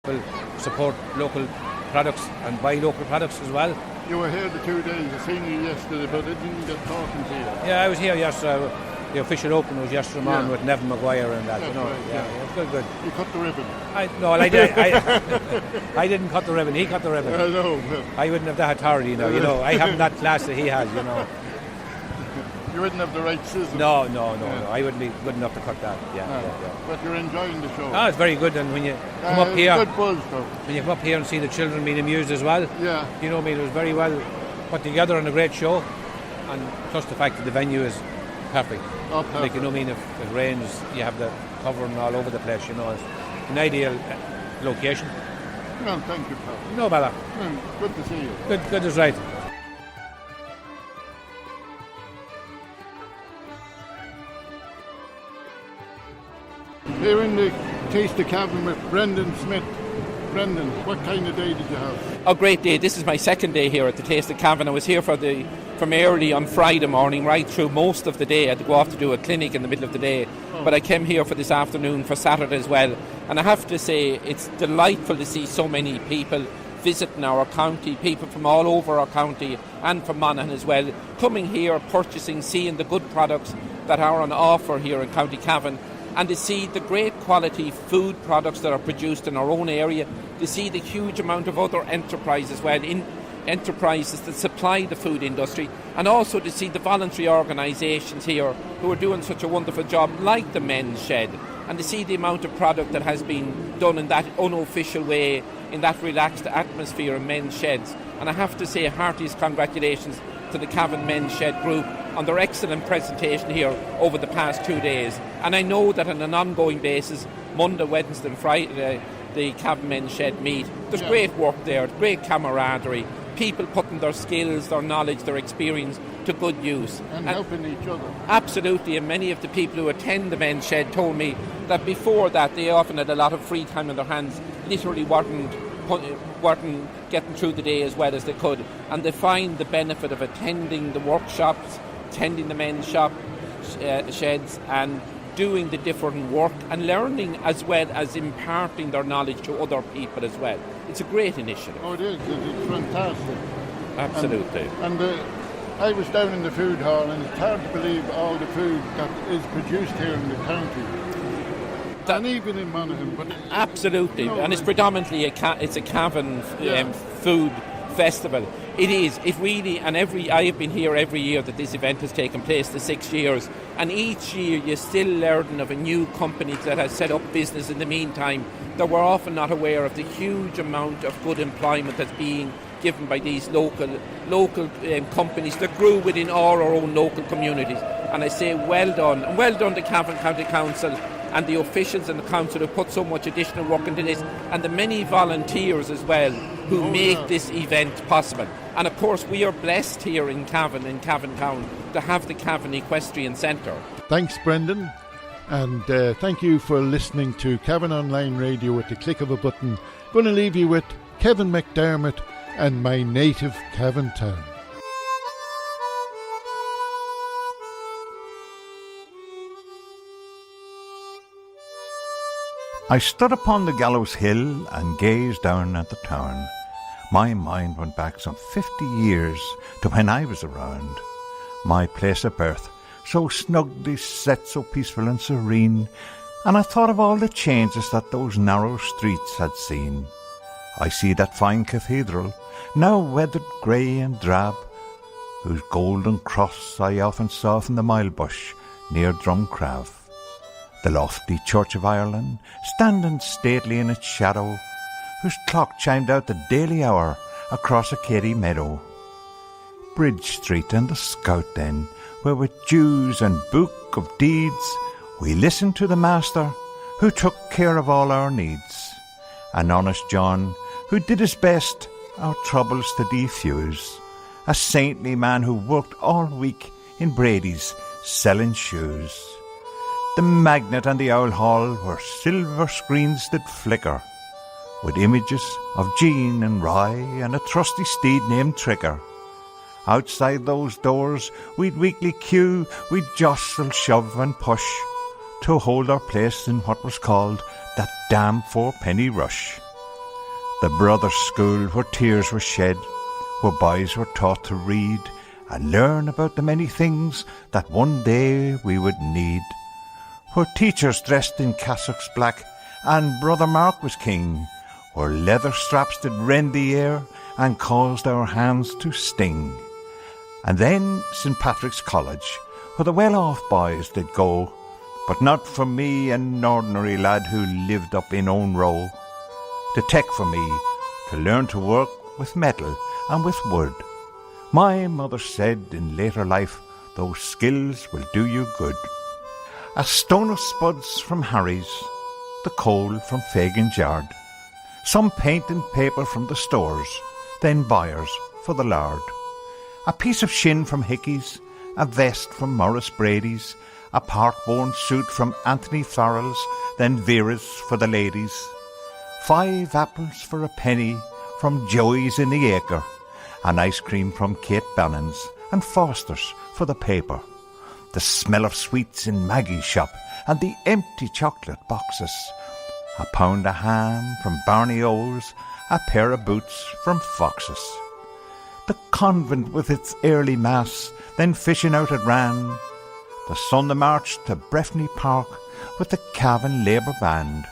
We'll support local products and buy local products as well. You were here the 2 days. I seen you yesterday, but I didn't get talking to you. Yeah, I was here yesterday. The official open was yesterday morning with Nevin Maguire and that. That's right, it was good. You cut the ribbon. I didn't cut the ribbon. He cut the ribbon. I know. I wouldn't have that authority, you know. I haven't that class that he has, you know. You wouldn't have the right scissors. No. I wouldn't be good enough to cut that. But you're enjoying the show. It's very good. And when you come up here, good buzz, though. When you come up here and see the children being amused as well, you know, it was very well put together and a great show. And plus the fact that the venue is perfect. Like, you know, if it rains, you have the covering all over the place. You know, it's an ideal location. Well, thank you, pal. No bother. Good to see you. Good is right. Here in the Taste of Cavan with Brendan Smith. Brendan, what kind of day did you have? A great day. This is my second day here at the Taste of Cavan. I was here from early on Friday morning right through most of the day. I had to go off to do a clinic in the middle of the day. But I came here for this afternoon for Saturday as well. And I have to say, it's delightful to see so many people visiting our county, people from all over our county and from Monaghan as well, coming here, purchasing, seeing the good products that are on offer here in County Cavan, and to see the great quality food products that are produced in our own area, to see the huge amount of other enterprises as well, enterprises that supply the food industry, and also to see the voluntary organisations here who are doing such a wonderful job, like the Men's Shed, and to see the amount of product that has been done in that unofficial way, in that relaxed atmosphere in Men's Sheds. And I have to say heartiest congratulations to the Cavan Men's Shed group on their excellent presentation here over the past 2 days. And I know that on an ongoing basis, Monday, Wednesday and Friday, the Cavan Men's Shed meet. There's great work there, great camaraderie, people putting their skills, their knowledge, their experience to good use. And helping each other. Absolutely, and many of the people who attend the Men's Shed told me that before that they often had a lot of free time in their hands, literally weren't getting through the day as well as they could, and they find the benefit of attending the workshops, attending the men's sheds and doing the different work and learning as well as imparting their knowledge to other people as well. It's a great initiative. Oh, it is. It's fantastic. Absolutely. And I was down in the food hall, and it's hard to believe all the food that is produced here in the county. And even in Monaghan. But absolutely. You know, and it's predominantly it's a Cavan food festival. It is. It really, and I have been here every year that this event has taken place, the 6 years, and each year you're still learning of a new company that has set up business in the meantime that we're often not aware of the huge amount of good employment that's being given by these local companies that grew within all our own local communities. And I say well done, and well done to Cavan County Council and the officials in the council who put so much additional work into this, and the many volunteers as well who make this event possible. And of course we are blessed here in Cavan Town to have the Cavan Equestrian Centre. Thanks, Brendan, and thank you for listening to Cavan Online Radio at the click of a button. Going to leave you with Kevin McDermott and My Native Cavan Town. I stood upon the gallows hill and gazed down at the town. My mind went back some 50 years to when I was around. My place of birth, so snugly set, so peaceful and serene, and I thought of all the changes that those narrow streets had seen. I see that fine cathedral, now weathered grey and drab, whose golden cross I often saw from the Milebush near Drumcrav. The lofty Church of Ireland, standing stately in its shadow, whose clock chimed out the daily hour across a Cady meadow. Bridge Street and the Scout then, where with dues and book of deeds we listened to the Master who took care of all our needs, and honest John who did his best our troubles to defuse, a saintly man who worked all week in Brady's selling shoes. The Magnet and the Owl Hall where silver screens did flicker, with images of Jean and Rye and a trusty steed named Trigger. Outside those doors we'd weekly queue, we'd jostle, shove and push, to hold our place in what was called that damn fourpenny rush. The brothers' school where tears were shed, where boys were taught to read and learn about the many things that one day we would need. Where teachers dressed in cassocks black and Brother Mark was king, where leather straps did rend the air and caused our hands to sting. And then St. Patrick's College, where the well-off boys did go, but not for me, an ordinary lad who lived up in Own Row. The tech for me, to learn to work with metal and with wood. My mother said in later life, those skills will do you good. A stone of spuds from Harry's, the coal from Fagin's yard, some paint and paper from the stores, then buyers for the lard. A piece of shin from Hickey's, a vest from Morris Brady's, a part-worn suit from Anthony Farrell's, then Vera's for the ladies. 5 apples for a penny from Joey's in the Acre, and ice cream from Kate Bannon's, and Foster's for the paper. The smell of sweets in Maggie's shop, and the empty chocolate boxes. A pound of ham from Barney O's, a pair of boots from Fox's. The convent with its early mass, then fishing out at Ran. The Sunday march to Breffni Park with the Cavan Labour Band.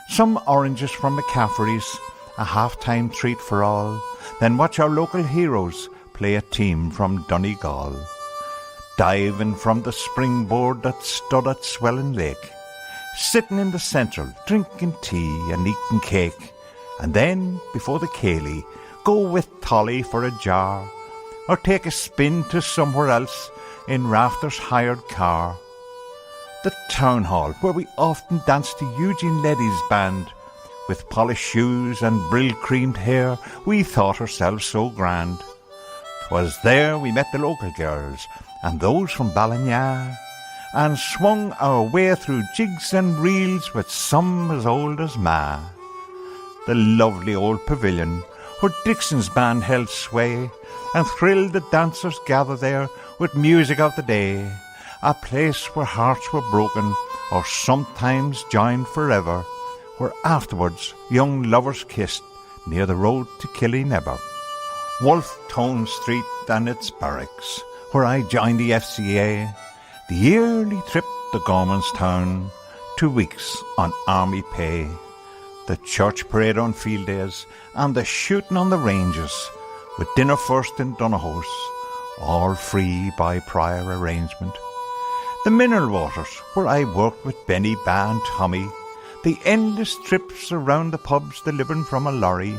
Some oranges from McCaffrey's, a half-time treat for all. Then watch our local heroes play a team from Donegal. Diving from the springboard that stood at Swelling Lake. Sitting in the central, drinking tea and eating cake. And then, before the Cayley, go with Tolly for a jar, or take a spin to somewhere else in Rafter's hired car. The town hall, where we often danced to Eugene Leddy's band. With polished shoes and brill-creamed hair, we thought ourselves so grand. 'Twas there we met the local girls, and those from Ballinya, and swung our way through jigs and reels with some as old as Ma. The lovely old pavilion, where Dixon's band held sway, and thrilled the dancers gathered there with music of the day. A place where hearts were broken, or sometimes joined forever, where afterwards young lovers kissed near the road to Killynebber. Wolfe Tone Street and its barracks, where I joined the FCA. The yearly trip to Gormanstown, 2 weeks on army pay. The church parade on field days, and the shooting on the ranges, with dinner first in Donahouse, all free by prior arrangement. The mineral waters, where I worked with Benny, Ba and Tommy. The endless trips around the pubs delivering from a lorry.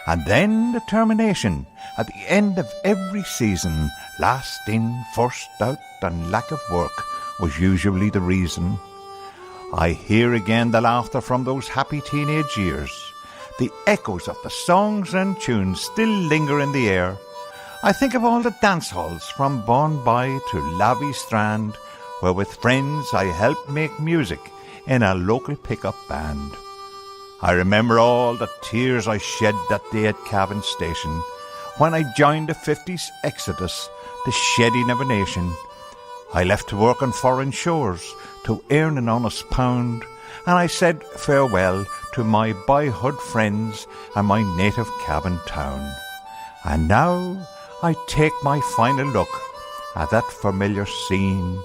And then the termination at the end of every season. Last in, first out, and lack of work was usually the reason. I hear again the laughter from those happy teenage years. The echoes of the songs and tunes still linger in the air. I think of all the dance halls from Bourne-by to Lavey Strand, where with friends I helped make music in a local pickup band. I remember all the tears I shed that day at Cavan Station, when I joined the 50s exodus, the shedding of a nation. I left to work on foreign shores to earn an honest pound, and I said farewell to my boyhood friends and my native Cavan town. And now I take my final look at that familiar scene.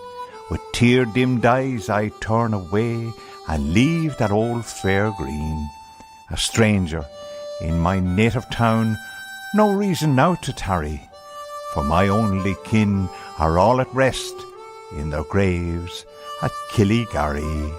With tear-dimmed eyes I turn away and leave that old fair green. A stranger in my native town, no reason now to tarry, for my only kin are all at rest in their graves at Killygarry.